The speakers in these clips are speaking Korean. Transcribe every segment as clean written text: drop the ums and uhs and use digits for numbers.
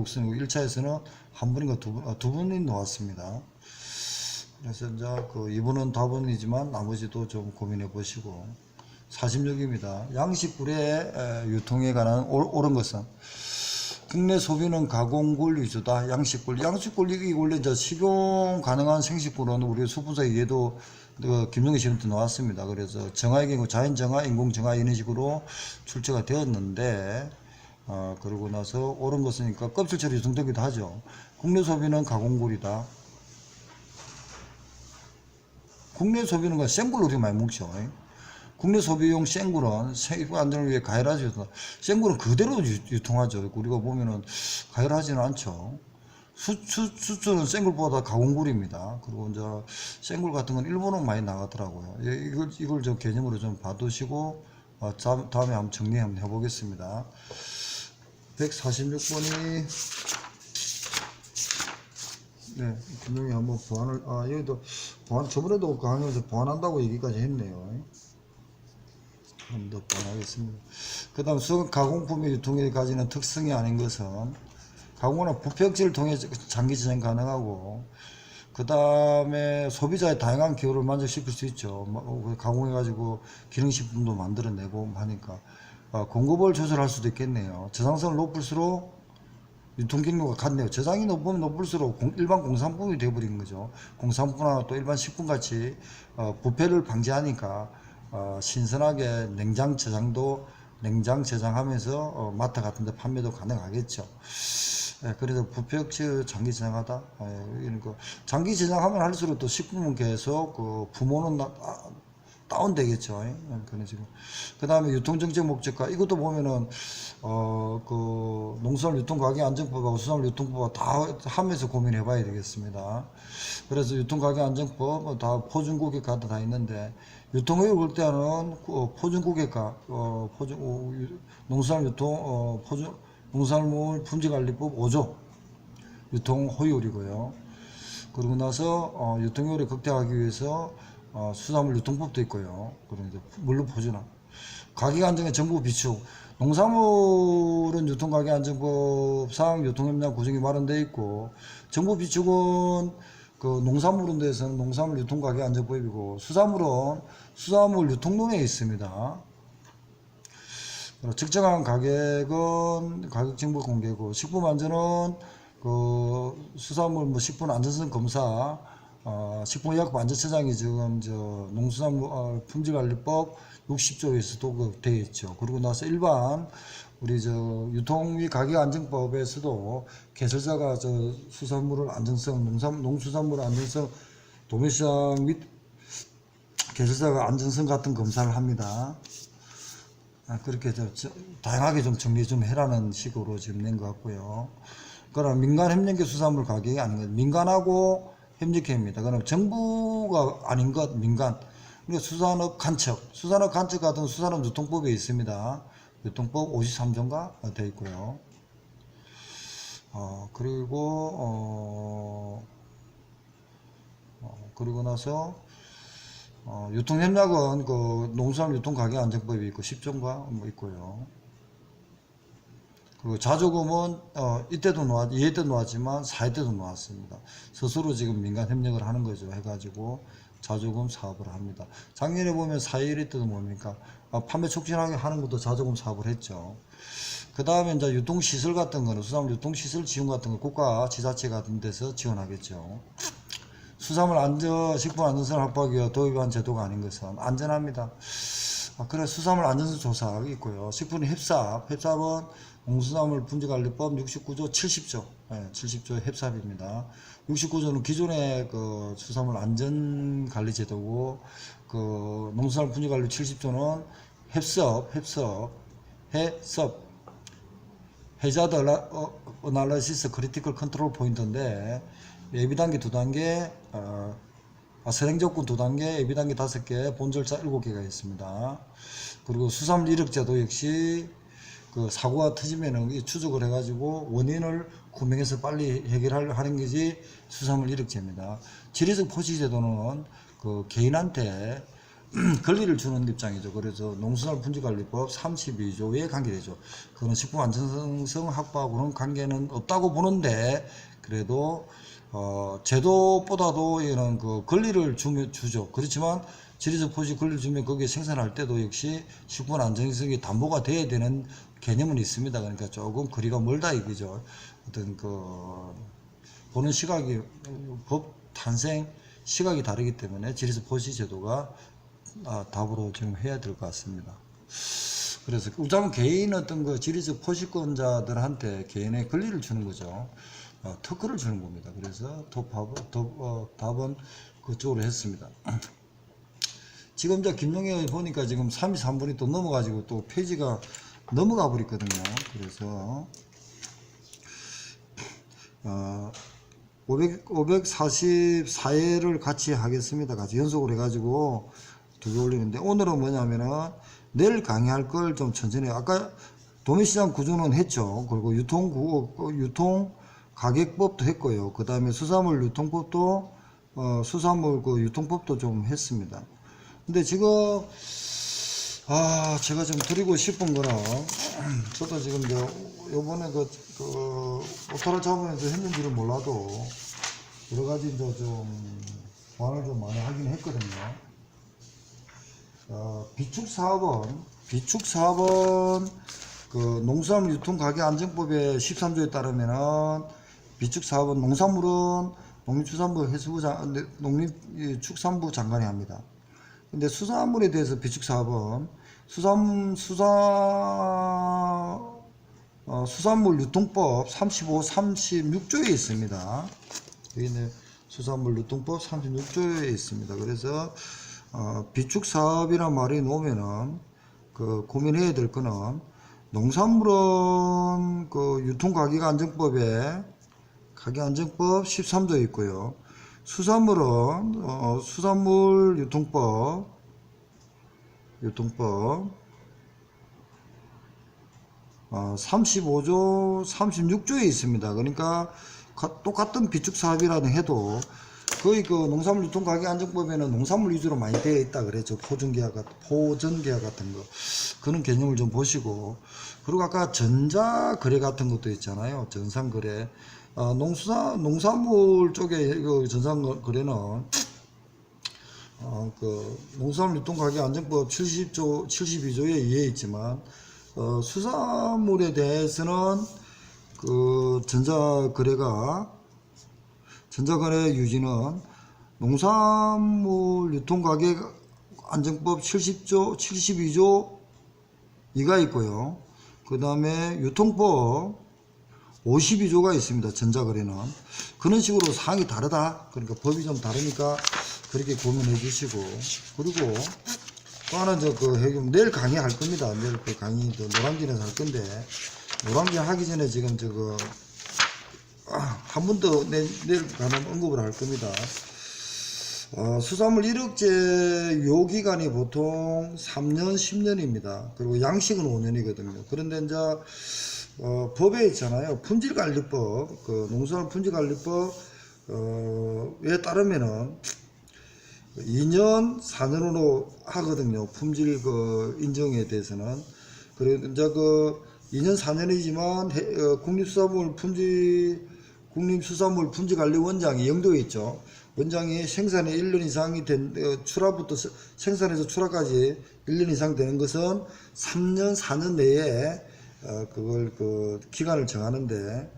목선이고 1차에서는 한 분인가 두 분이 나왔습니다. 그래서 이제 이분은 답은이지만 나머지도 좀 고민해 보시고 46입니다. 양식굴의 유통에 관한 옳은 것은 국내 소비는 가공굴 위주다. 양식굴 이게 원래 이제 식용 가능한 생식굴은 우리 수분사에 얘도 김종기 시험 때 나왔습니다. 그래서 정화의 경우 자연 정화, 인공 정화 이런 식으로 출처가 되었는데 그러고 나서 옳은 것이니까 껍질처럼 유통되기도 하죠. 국내 소비는 가공굴이다. 국내 소비는 그 생굴로 우리 많이 먹죠. 국내 소비용 생굴은 세부 안전을 위해 가열하지 않습니다. 생굴은 그대로 유통하죠. 우리가 보면은 가열하지는 않죠. 수출은 생굴보다 가공굴입니다. 그리고 이제 생굴 같은 건 일본은 많이 나가더라고요. 이걸 좀 개념으로 좀 봐두시고 다음에 한번 정리 한번 해보겠습니다. 146번이 네, 분명히 한번 보완을 여기도 보완 저번에도 강의에서 보완한다고 얘기까지 했네요. 한 번 더 보완하겠습니다. 그 다음 수급 가공품의 유통에 가지는 특성이 아닌 것은 가공은 부피억제를 통해 장기 저장 가능하고 그 다음에 소비자의 다양한 기호를 만족시킬 수 있죠. 가공해가지고 기능식품도 만들어내고 하니까 공급을 조절할 수도 있겠네요. 저장성을 높일수록 유통기능과 같네요. 저장이 높으면 높을수록 일반 공산품이 되어버린 거죠. 공산품이나 또 일반 식품같이 부패를 방지하니까 신선하게 냉장 저장하면서 마트 같은 데 판매도 가능하겠죠. 그래서 부패 억제 장기 저장하다. 이런 거 장기 저장하면 할수록 또 식품은 계속 부모는 다운되겠죠. 그런 식으로. 그 다음에 유통정책 목적과 이것도 보면은 농수산물 유통가격안정법하고 수산물 유통법하고 다 하면서 고민해 봐야 되겠습니다. 그래서 유통가격안정법 다 포준고객과도 다 있는데 유통의혹 올 때는 포준고객과 농수산물 유통 농산물 품질관리법 5조 유통호율이고요. 그러고 나서 유통효율을 극대화하기 위해서 수산물 유통법도 있고요. 그런데 물론 포준화. 가격 안정의 정부 비축. 농산물은 유통가격안정법상 유통협력 구성이 마련되어 있고 정부 비축은 농산물은 대해서는 농산물 유통가격안정법이고 수산물은 수산물 유통론에 있습니다. 측정한 가격은 가격정보 공개고 식품안전은 수산물 식품 안전성 검사 식품의약품안전처장이 지금 농수산물 품질관리법 60조에서도 되어 있죠. 그리고 나서 일반 우리 유통 및 가격안정법에서도 개설자가 수산물을 안전성 농수산물 안전성 도매시장 및 개설자가 안전성 같은 검사를 합니다. 그렇게 다양하게 좀 정리 좀 해라는 식으로 지금 낸 것 같고요. 그럼 민간 협력계 수산물 가격이 아닌 것, 민간하고 협력회입니다. 그럼 정부가 아닌 것, 민간. 그러니까 수산업 간척 같은 수산업 유통법에 있습니다. 유통법 53조가 되어 있고요. 그리고 나서 유통협약은 농수산물 유통가격안정법이 있고 10조가 있고요. 그리고 자조금은 이때도 나왔지만 4회 때도 나왔습니다. 스스로 지금 민간 협력을 하는 거죠. 해가지고 자조금 사업을 합니다. 작년에 보면 4.1회 때도 뭡니까? 판매 촉진하게 하는 것도 자조금 사업을 했죠. 그 다음에 이제 유통시설 같은 거는 수산물 유통시설 지원 같은 거 국가 지자체 같은 데서 지원하겠죠. 수산물 식품 안전성을 확보하기 위해 도입한 제도가 아닌 것은 안전합니다. 그래 수산물 안전성 조사가 있고요. 식품 협삽은 농수산물 품질관리법 69조 70조 70조 협삽입니다. 69조는 기존의 수산물 안전관리제도고 농수산물 품질관리 70조는 해자드 어널리시스 크리티컬 컨트롤 포인트인데 예비단계 2단계 선행조건 2단계 예비단계 5개 본절차 7개가 있습니다. 그리고 수산물 이력제도 역시 사고가 터지면은 추적을 해가지고 원인을 구명해서 빨리 해결하는 것이 수산물 이력제입니다. 지리적 포시제도는 개인한테 권리를 주는 입장이죠. 그래서 농수산물 분지관리법 32조에 관계되죠. 그거는 식품 안전성 확보하고는 관계는 없다고 보는데, 그래도 제도보다도 이런 그 권리를 주죠. 그렇지만 지리적 포시 권리를 주면 거기에 생산할 때도 역시 식품 안전성이 담보가 돼야 되는 개념은 있습니다. 그러니까 조금 거리가 멀다 이거죠. 어떤 그 보는 시각이, 법 탄생 시각이 다르기 때문에 지리적 포시 제도가 답으로 지금 해야 될 것 같습니다. 그래서 우선 개인 어떤 그 지리적 포시권자들한테 개인의 권리를 주는 거죠. 특허를 주는 겁니다. 그래서 답은 그쪽으로 했습니다. 지금 저 김용희 보니까 지금 33분이 또 넘어가지고 또 페이지가 넘어가 버렸거든요. 그래서 544회를 같이 하겠습니다. 같이 연속으로 해가지고 두 개 올리는데, 오늘은 뭐냐면은 내일 강의할 걸 좀 천천히, 아까 도매시장 구조는 했죠. 그리고 유통 가격법도 했고요. 그 다음에 수산물 유통법도 수산물 그 유통법도 좀 했습니다. 근데 지금 제가 좀 드리고 싶은 거는, 저도 지금 요번에 오타를 잡으면서 했는지는 몰라도 여러 가지 이제 좀 보완을 좀 많이 하긴 했거든요. 비축사업은 그 농수산물 유통가격안정법의 13조에 따르면은 비축사업은 농산물은 농림축산부 장관이 합니다. 근데 수산물에 대해서 비축사업은 수산물 유통법 35, 36조에 있습니다. 여기는 수산물 유통법 36조에 있습니다. 그래서 비축사업이란 말이 나오면은 그 고민해야 될 거는, 농산물은 그 유통가격안정법에 가격안정법 13조에 있고요. 수산물은 수산물 유통법 35조 36조에 있습니다. 그러니까 똑같은 비축사업이라는 해도 거의 그 농산물 유통가격안정법에는 농산물 위주로 많이 되어 있다 그랬죠. 포전계약 같은 거, 그런 개념을 좀 보시고, 그리고 아까 전자거래 같은 것도 있잖아요. 전산거래. 농산물 쪽에 그 전산거래는 그 농산물 유통가격안정법 72조에 의해 있지만, 수산물에 대해서는 그 전자거래 유지는 농산물 유통가격안정법 72조 2가 있고요. 그 다음에 유통법 52조가 있습니다. 전자거래는. 그런 식으로 사항이 다르다. 그러니까 법이 좀 다르니까 그렇게 고민해 주시고, 그리고 또 하나 내일 강의할 겁니다. 내일 그 강의 노량진에서 할 건데, 노량진 하기 전에 지금 한 번 더 내일 가면 언급을 할 겁니다. 수산물 1억제 요기간이 보통 3년, 10년입니다. 그리고 양식은 5년이거든요. 그런데 이제 법에 있잖아요. 품질관리법, 그 농수산물 품질관리법 에 따르면은 2년, 4년으로 하거든요. 품질 인정에 대해서는. 그리고 이제 2년, 4년이지만 국립수산물 품질관리원장이 영도에 있죠. 원장이 생산에 1년 이상이 된 출하부터 생산에서 출하까지 1년 이상 되는 것은 3년, 4년 내에 그걸 기간을 정하는데,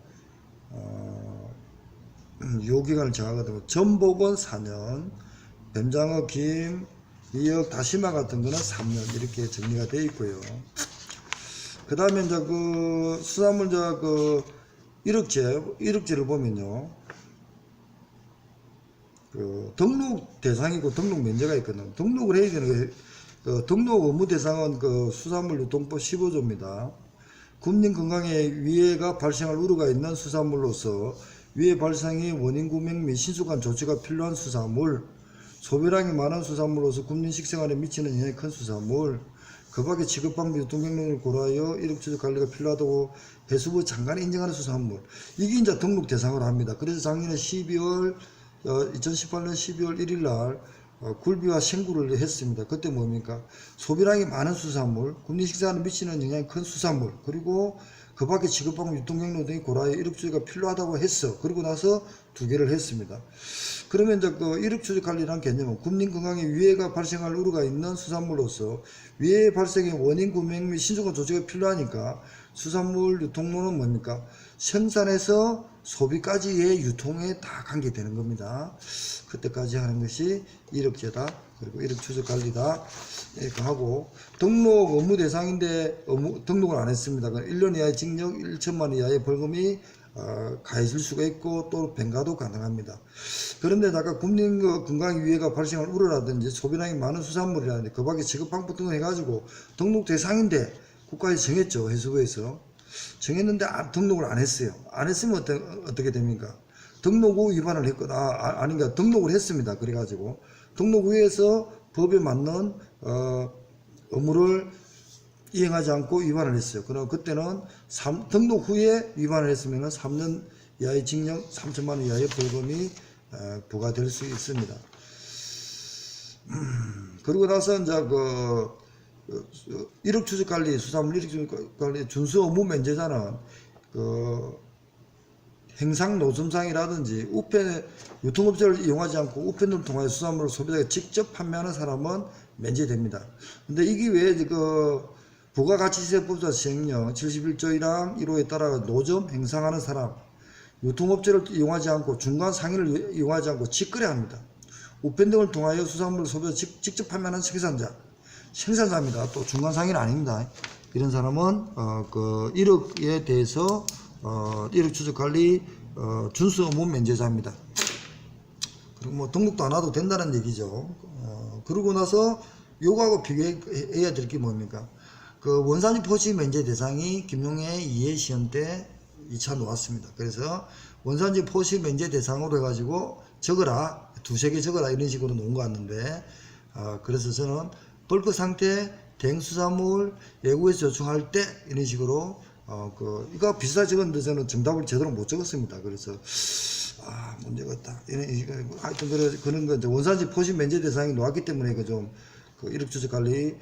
요 기간을 정하거든요. 전복은 4년, 뱀장어, 김, 미역, 다시마 같은 거는 3년 이렇게 정리가 되어 있고요. 그 다음에 이제 수산물 1억제를 보면요. 등록 대상이고 등록 면제가 있거든요. 등록을 해야 되는 등록 의무 대상은 수산물 유통법 15조입니다. 국민 건강에 위해가 발생할 우려가 있는 수산물로서 위해 발생의 원인 구명 및 신속한 조치가 필요한 수산물, 소비량이 많은 수산물로서 국민 식생활에 미치는 영향이 큰 수산물, 그 밖에 취급 방법 유통 경로를 고려하여 1억제적 관리가 필요하다고 해수부 장관이 인정하는 수산물, 이게 이제 등록 대상으로 합니다. 그래서 작년에 2018년 12월 1일 날 굴비와 생구를 했습니다. 그때 뭡니까? 소비량이 많은 수산물, 국민 식사에 미치는 영향이 큰 수산물, 그리고 그 밖에 지급방법 유통경로 등의 고라에 이력주의가 필요하다고 했어. 그리고 나서 2개를 했습니다. 그러면 이제 그 이력주의 관리라는 개념은 국민 건강에 위해가 발생할 우려가 있는 수산물로서 위해 발생의 원인 구명 및 신중한 조치가 필요하니까 수산물 유통로는 뭡니까? 생산에서 소비까지의 유통에 다 관계되는 겁니다. 그때까지 하는 것이 이력제다. 그리고 이력 추적 관리다. 이렇게 하고, 등록 업무 대상인데 등록을 안 했습니다. 1년 이하의 징역, 1천만 원 이하의 벌금이 가해질 수가 있고 또 변가도 가능합니다. 그런데 아까 국민 건강 위해가 발생할 우려라든지 소비량이 많은 수산물이라든지 그 밖에 지급 방법 등을 해가지고 등록 대상인데 국가에서 정했죠. 해수부에서 정했는데 등록을 안 했어요. 안 했으면 어떻게 됩니까? 등록 후 위반을 했거나 아닌가 등록을 했습니다. 그래가지고 등록 후에서 법에 맞는 업무를 이행하지 않고 위반을 했어요. 그럼 그때는 등록 후에 위반을 했으면 3년 이하의 징역, 3천만 원 이하의 벌금이 부과될 수 있습니다. 그리고 나서 이제 이력 추적 관리, 수산물 이력 추적 관리 준수 업무 면제자는 행상 노점상이라든지 우편 유통업체를 이용하지 않고 우편을 통하여 수산물을 소비자에게 직접 판매하는 사람은 면제됩니다. 근데 이게 왜 부가가치세법자 시행령 71조 1항 1호에 따라 노점 행상하는 사람, 유통업체를 이용하지 않고 중간 상인을 이용하지 않고 직거래합니다. 우편 등을 통하여 수산물을 소비자 직접 판매하는 생산자입니다. 또 중간 상인 아닙니다. 이런 사람은 이력에 대해서 이력 추적 관리 준수 업무 면제자입니다. 그리고 뭐 등록도 안 해도 된다는 얘기죠. 그러고 나서 요거하고 비교해야 될 게 뭡니까? 원산지 포시 면제 대상이 김용의 이해 시험 때 2차 놓았습니다. 그래서 원산지 포시 면제 대상으로 해가지고 적어라, 2-3개 적어라 이런 식으로 놓은 것 같는데, 그래서 저는 벌크 상태 대행수산물 외국에서 요청할 때 이런 식으로 이거 비슷하게 적었는데 저는 정답을 제대로 못 적었습니다. 그래서 문제가 있다. 하여튼 그런 거 원산지 포시 면제 대상이 놓았기 때문에 이력 추적 관리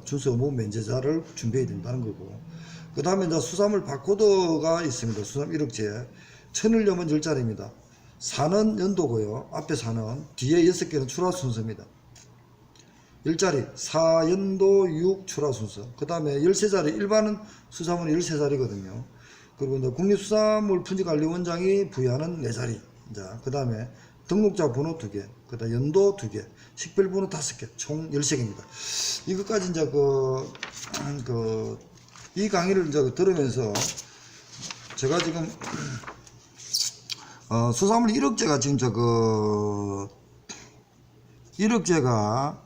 준수 업무 면제자를 준비해야 된다는 거고, 그 다음에 이제 수산물 바코드가 있습니다. 수산물 이력제 1000을 10자리입니다. 4는 연도고요. 앞에 4는 뒤에 6개는 출하 순서입니다. 10자리 4연도 6 출하 순서. 그 다음에 13자리 일반 수산물은 13자리거든요. 그리고 이제 국립수산물 품질관리원장이 부여하는 4자리. 그 다음에 등록자 번호 2개, 그 다음 연도 2개, 식별 번호 5개, 총 13개입니다. 이것까지 이제 이 강의를 이제 들으면서 제가 지금 수산물 이력제가 지금 이력제가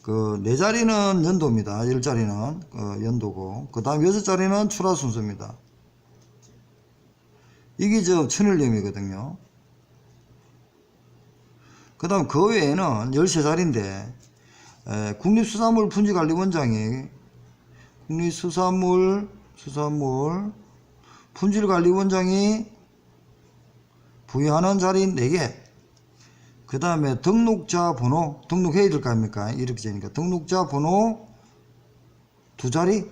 4자리는 연도입니다. 10자리는 연도고, 그 다음 6자리는 출하 순서입니다. 이게 천일염이거든요. 그 다음 그 외에는 13자리인데 국립수산물 품질관리원장이 국립수산물 품질관리원장이 부여하는 자리 4개, 그 다음에 등록자 번호, 등록해야 될 거 아닙니까? 이렇게 되니까 등록자 번호 2자리,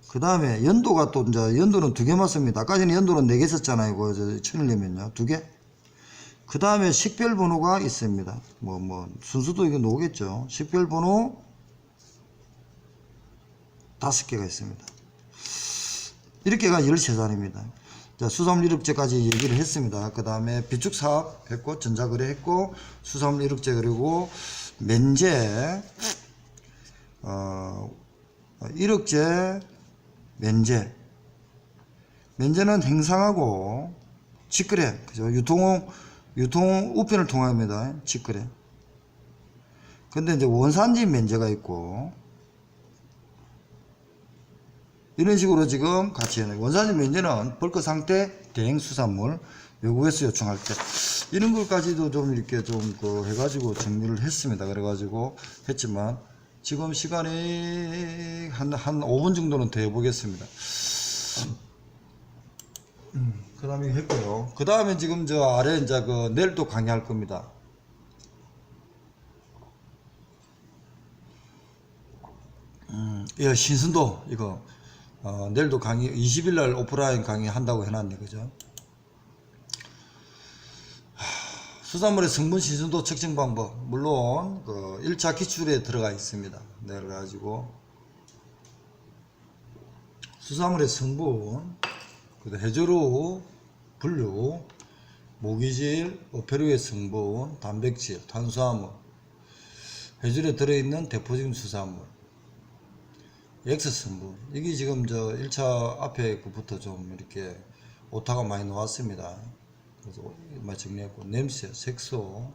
그 다음에 연도가 또 이제 연도는 2개 맞습니다. 아까 전에 연도는 4개 썼잖아요. 천일염은요 2개. 그 다음에 식별번호가 있습니다. 순서도 이거 나오겠죠. 식별번호 5개가 있습니다. 이렇게가 13자리입니다. 자, 수산물 이력제까지 얘기를 했습니다. 그 다음에 비축사업 했고, 전자거래 했고, 수산물 이력제, 그리고 면제, 이력제, 면제는 행상하고 직거래, 그죠? 유통 우편을 통합니다. 직거래. 근데 이제 원산지 면제가 있고, 이런 식으로 지금 같이 해요. 원산지 면제는 벌크 상태 대행 수산물 외국에서 요청할 때, 이런 것까지도 좀 이렇게 해가지고 정리를 했습니다. 그래가지고 했지만, 지금 시간이 한 5분 정도는 더 해보겠습니다. 그 다음에 했고요. 그 다음에 지금 아래 내일 또 강의할 겁니다. 예, 신순도 이거 내일도 강의 20일날 오프라인 강의 한다고 해놨네, 그죠? 수산물의 성분 신순도 측정 방법, 물론 그 1차 기출에 들어가 있습니다. 내가 가지고 수산물의 성분, 해조류, 분류, 모기질, 어패류의 성분, 단백질, 탄수화물, 해조류에 들어있는 대표적인 수산물, X 성분. 이게 지금 저 1차 앞에 그부터 좀 이렇게 오타가 많이 나왔습니다. 그래서 많이 정리했고, 냄새, 색소,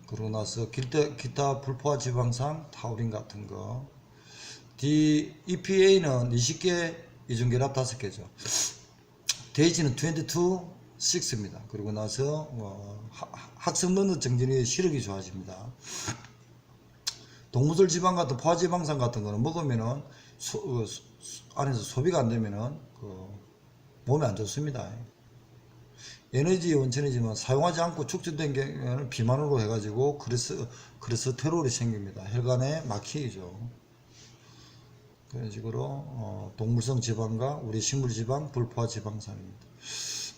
그러고 나서 기타 불포화 지방산, 타우린 같은 거. EPA는 20개, 이중결합 5개죠. 데이지는 22, 6입니다. 그리고 나서 학습 넣는 정진의 시력이 좋아집니다. 동물들 지방 같은 포화지방산 같은 거는 먹으면은 안에서 소비가 안 되면은 몸에 안 좋습니다. 에너지 원천이지만 사용하지 않고 축적된 경우에는 비만으로 해가지고 그레스테롤이 생깁니다. 혈관에 막히죠. 그런 식으로 동물성 지방과 우리 식물 지방, 불포화 지방산입니다.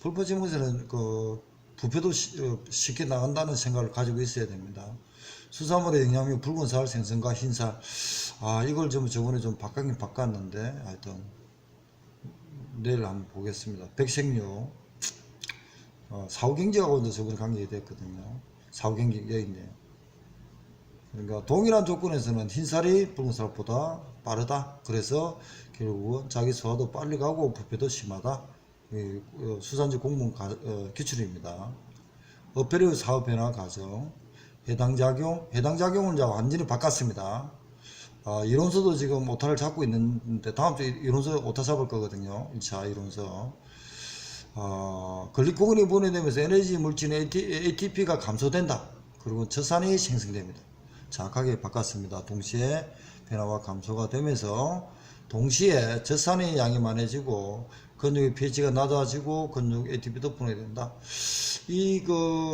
불포화 지방산은 부패도 쉽게 나간다는 생각을 가지고 있어야 됩니다. 수산물의 영양류 붉은살, 생선과 흰살, 이걸 좀 저번에 좀 바꿨긴 바꿨는데 하여튼 내일 한번 보겠습니다. 백색류, 사후경제하고 이제 저번에 관계가 됐거든요. 사후경제 여기 있네요. 그러니까 동일한 조건에서는 흰살이 붉은살보다 빠르다. 그래서 결국은 자기 소화도 빨리 가고 부패도 심하다. 수산지 공문 기출입니다. 어패류 사후 변화 과정, 해당 작용은 이제 완전히 바꿨습니다. 이론서도 지금 오타를 잡고 있는데 다음 주에 이론서 오타 잡을 거거든요. 1차 이론서. 글리코겐이 분해되면서 에너지 물질 ATP가 감소된다. 그리고 젖산이 생성됩니다. 정확하게 바꿨습니다. 동시에 변화와 감소가 되면서 동시에 젖산의 양이 많아지고 근육의 pH가 낮아지고 근육 ATP도 분해된다.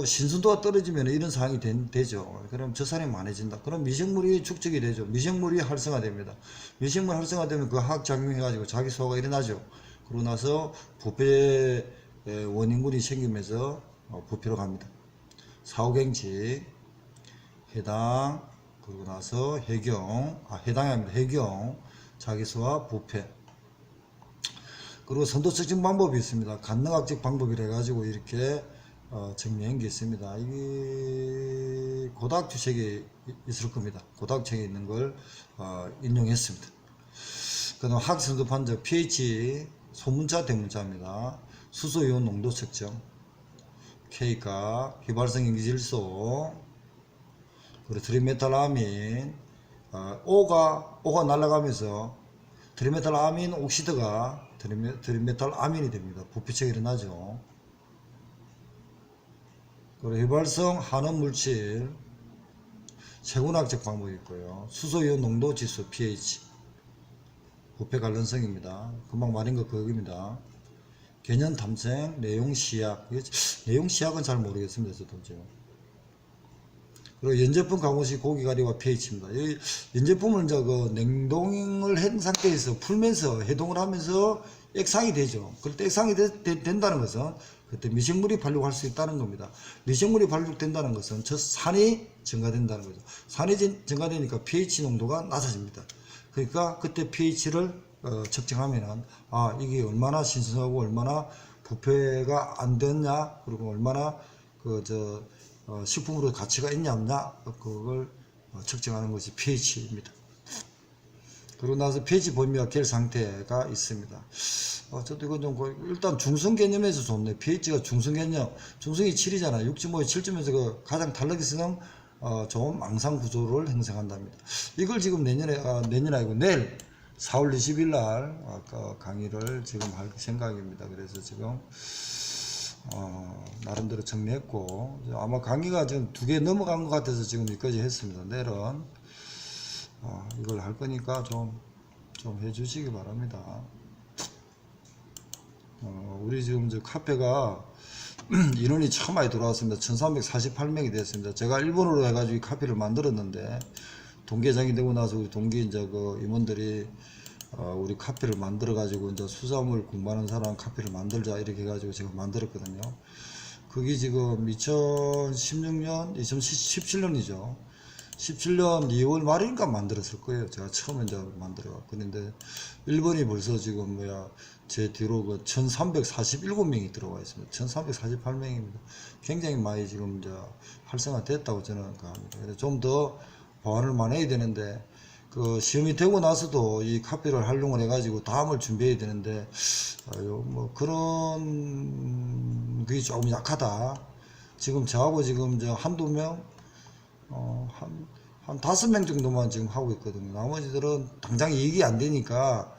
신순도가 떨어지면 이런 상황이 되죠. 그럼 젖산이 많아진다. 그럼 미생물이 축적이 되죠. 미생물이 활성화됩니다. 미생물 활성화되면 그 화학작용해가지고 자기 소화가 일어나죠. 그러고 나서 부패 원인군이 생기면서 부패로 갑니다. 사후경직, 해당, 그러고 나서 해당이 아닙니다. 해경, 자기소화, 부패. 그리고 선도 측정 방법이 있습니다. 간능학적 방법이라 해가지고 이렇게 정리한 게 있습니다. 이게 고등학교 책에 있을 겁니다. 고등학교 책에 있는 걸 인용했습니다. 그 다음 학선도 판정, pH, 소문자, 대문자입니다. 수소이온 농도 측정, K가, 휘발성 인기질소, 그리고 트리메탈아민, O가 날아가면서 트리메탈아민 옥시드가 트리메탈아민이 됩니다. 부피체가 일어나죠. 그리고 휘발성 한원물질, 세군학적 방법이 있고요. 수소이온 농도 지수 pH, 부패 관련성입니다. 금방 말한 거 그겁니다. 개념 탐색, 내용 시약. 내용 시약은 잘 모르겠습니다. 저도 지금. 그리고 연제품 가공 시 고기 가리와 pH입니다. 이 연제품을 이제 냉동을 한 상태에서 풀면서 해동을 하면서 액상이 되죠. 그럴 때 액상이 된다는 것은 그때 미생물이 발육할 수 있다는 겁니다. 미생물이 발육된다는 것은 산이 증가된다는 거죠. 산이 증가되니까 pH 농도가 낮아집니다. 그러니까 그때 pH를 측정하면은 이게 얼마나 신선하고 얼마나 부패가 안 됐냐, 그리고 얼마나 식품으로 가치가 있냐 없냐, 그걸 측정하는 것이 pH입니다. 그러고 나서 pH 범위와 결 상태가 있습니다. 저도 이건 좀 일단 중성 개념에서 좋네. pH가 중성 개념, 중성이 7이잖아요. 6.5에 7.에서 가장 탈락이성 좋은 망상 구조를 형성한답니다. 이걸 지금 내년에 아니고 내일 4월 20일 날 강의를 지금 할 생각입니다. 그래서 지금 나름대로 정리했고, 아마 강의가 지금 2개 넘어간 것 같아서 지금 여기까지 했습니다. 내일은 이걸 할 거니까 좀 해주시기 바랍니다. 우리 지금 카페가 인원이 참 많이 들어왔습니다. 1348명이 됐습니다. 제가 일본어로 해가지고 이 카페를 만들었는데 동계장이 되고 나서 우리 동기 이제 그 임원들이 우리 카페를 만들어 가지고 이제 수산물 공부하는 사람 카페를 만들자 이렇게 해가지고 제가 만들었거든요. 그게 지금 2016년, 2017년이죠. 17년 2월 말인가 만들었을 거예요. 제가 처음에 이제 만들어. 그런데 일본이 벌써 지금 제 뒤로 그 1347명이 들어와 있습니다. 1348명입니다. 굉장히 많이 지금 이제 활성화 됐다고 저는 생각합니다. 그래서 좀 더 보완을 많이 해야 되는데, 그 시험이 되고 나서도 이 카페를 활용을 해가지고 다음을 준비해야 되는데, 뭐 그런 그게 조금 약하다. 지금 저하고 지금 한두 명, 한 5명 정도만 지금 하고 있거든요. 나머지들은 당장 이익이 안 되니까,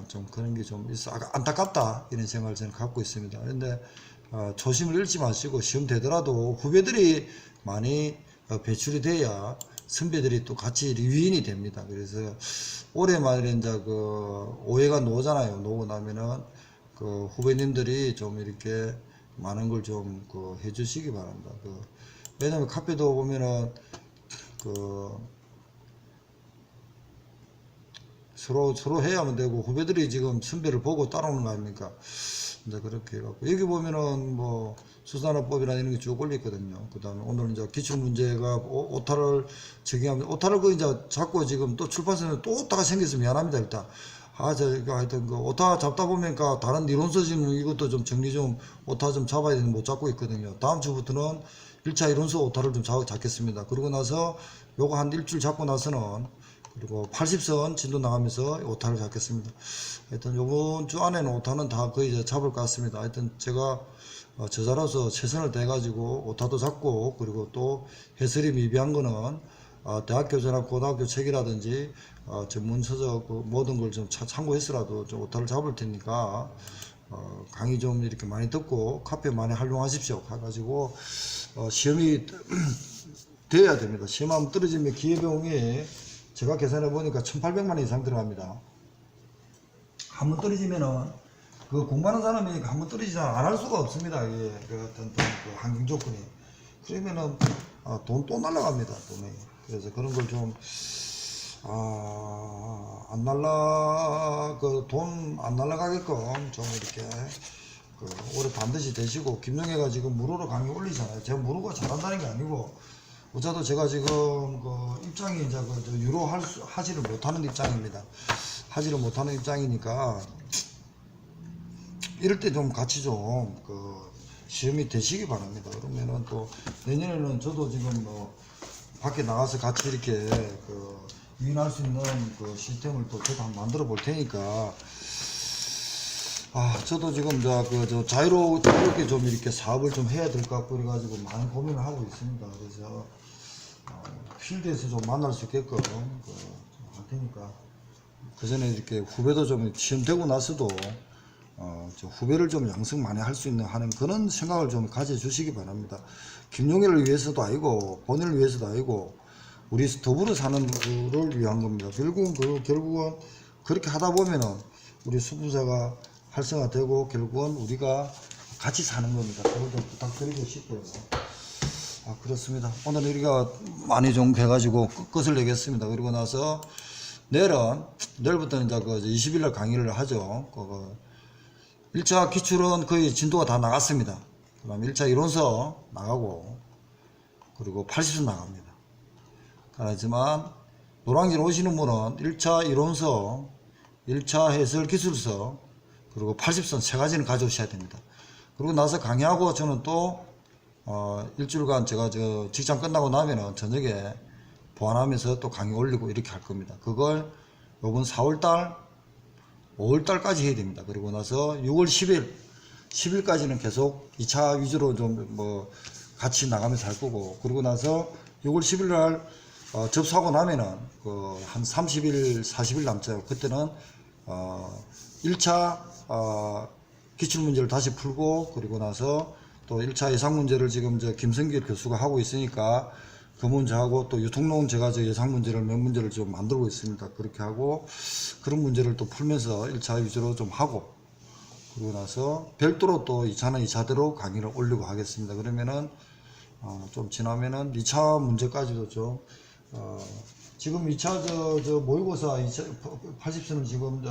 좀 그런 게 좀 있어. 안타깝다. 이런 생각을 저는 갖고 있습니다. 그런데, 초심을 잃지 마시고, 시험 되더라도 후배들이 많이 배출이 돼야 선배들이 또 같이 위인이 됩니다. 그래서 올해 말에 이제 그 오해가 노잖아요. 노고 나면은 그 후배님들이 좀 이렇게 많은 걸 좀 해주시기 바랍니다. 왜냐면 카페도 보면은 서로 해야만 되고, 후배들이 지금 선배를 보고 따라오는 거 아닙니까? 이제 그렇게 해갖고, 여기 보면은 뭐 수산업법이나 이런 게 쭉 올렸거든요. 그 다음에 오늘 이제 기출문제가 오타를 적용하면, 오타를 이제 자꾸 지금 또 출판사는 또 오타가 생겨서 미안합니다, 일단. 제가 하여튼 오타 잡다 보니까 다른 이론서 지금 이것도 좀 정리 좀, 오타 좀 잡아야 되는 못 잡고 있거든요. 다음 주부터는 1차 이론서 오타를 좀 잡겠습니다. 그러고 나서 요거 한 일주일 잡고 나서는, 그리고 80선 진도 나가면서 오타를 잡겠습니다. 하여튼 요번 주 안에는 오타는 다 거의 이제 잡을 것 같습니다. 하여튼 제가 저자로서 최선을 다해가지고 오타도 잡고, 그리고 또 해설이 미비한 거는 대학교재나 고등학교 책이라든지 전문서적 모든 걸 좀 참고해서라도 좀 오타를 잡을 테니까 강의 좀 이렇게 많이 듣고 카페 많이 활용하십시오. 해가지고 시험이 돼야 됩니다. 시험 한번 떨어지면 기회비용이 제가 계산해 보니까 1,800만 원 이상 들어갑니다. 한번 떨어지면은 그 공부하는 사람이 한번 떨어지잖아 안 할 수가 없습니다. 이게 그 어떤 그 환경 조건이. 그러면은 돈 또 날라갑니다. 돈이. 그래서 그런 걸 좀 돈 안 날라가게끔 좀 이렇게 올해 반드시 되시고, 김영애가 지금 무료로 강의 올리잖아요. 제가 무료가 잘한다는 게 아니고, 어차피 제가 지금 입장이 이제 유로 하지를 못하는 입장입니다. 하지를 못하는 입장이니까, 이럴 때 좀 같이 좀 시험이 되시기 바랍니다. 그러면은 또 내년에는 저도 지금 밖에 나가서 같이 이렇게 유인할 수 있는 시스템을 또 저도 한번 만들어 볼 테니까, 저도 지금 자유롭게 좀 이렇게 사업을 좀 해야 될 것 같고 그래가지고 많은 고민을 하고 있습니다. 그래서 필드에서 좀 만날 수 있게끔 할 테니까, 그 전에 이렇게 후배도 좀 시험 되고 나서도 후배를 좀 양성 많이 할 수 있는 하는 그런 생각을 좀 가져주시기 바랍니다. 김용애를 위해서도 아니고 본인을 위해서도 아니고 우리 더불어 사는 거를 위한 겁니다. 결국은 그렇게 하다 보면은 우리 수분사가 활성화되고 결국은 우리가 같이 사는 겁니다. 그걸 좀 부탁드리고 싶어요. 그렇습니다. 오늘 우리가 많이 좀 해가지고 끝을 내겠습니다. 그리고 나서 내일부터는 이제 20일날 강의를 하죠. 1차 기출은 거의 진도가 다 나갔습니다. 그 다음에 1차 이론서 나가고, 그리고 80선 나갑니다. 하지만 노량진 오시는 분은 1차 이론서, 1차 해설 기술서, 그리고 80선 세 가지는 가져오셔야 됩니다. 그리고 나서 강의하고 저는 또 일주일간 제가 직장 끝나고 나면은 저녁에 보완하면서 또 강의 올리고 이렇게 할 겁니다. 그걸 이번 4월달 5월달까지 해야 됩니다. 그리고 나서 6월 10일까지는 계속 2차 위주로 좀 같이 나가면서 할 거고, 그리고 나서 6월 10일날 접수하고 나면은 한 30일 40일 남죠. 그때는 1차 기출문제를 다시 풀고, 그리고 나서 또 1차 예상문제를 지금 김성길 교수가 하고 있으니까 그 문제하고, 또 유통론 제가 예상문제를 몇 문제를 좀 만들고 있습니다. 그렇게 하고 그런 문제를 또 풀면서 1차 위주로 좀 하고, 그리고 나서 별도로 또 2차는 2차대로 강의를 올리고 하겠습니다. 그러면은 좀 지나면은 2차 문제까지도 좀 지금 2차 저 모의고사 80선을 지금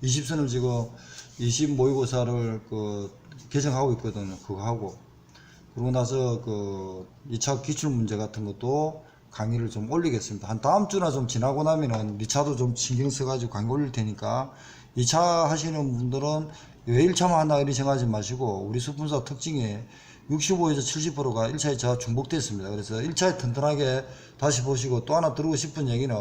20선을 지금 20 모의고사를 개정하고 있거든요. 그거 하고 그러고 나서 2차 기출 문제 같은 것도 강의를 좀 올리겠습니다. 한 다음 주나 좀 지나고 나면은 2차도 좀 신경 써가지고 강의 올릴 테니까 2차 하시는 분들은 왜 1차만 한다 이렇게 생각하지 마시고 우리 수분사 특징이 65에서 70%가 1차에 저 중복됐습니다. 그래서 1차에 튼튼하게 다시 보시고 또 하나 들고 싶은 얘기는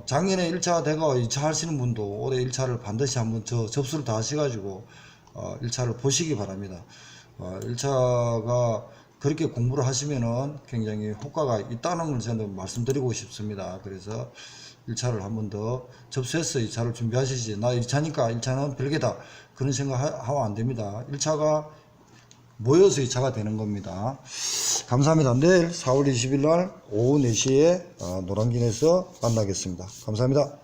작년에 1차 되고 2차 하시는 분도 올해 1차를 반드시 한번 접수를 다 하셔가지고 1차를 보시기 바랍니다. 1차가 그렇게 공부를 하시면은 굉장히 효과가 있다는 걸 저는 말씀드리고 싶습니다. 그래서 1차를 한번 더 접수해서 2차를 준비하시지. 나 2차니까 1차는 별개다. 그런 생각 하면 안 됩니다. 1차가 모여서 2차가 되는 겁니다. 감사합니다. 내일 4월 20일 날 오후 4시에 노량진에서 만나겠습니다. 감사합니다.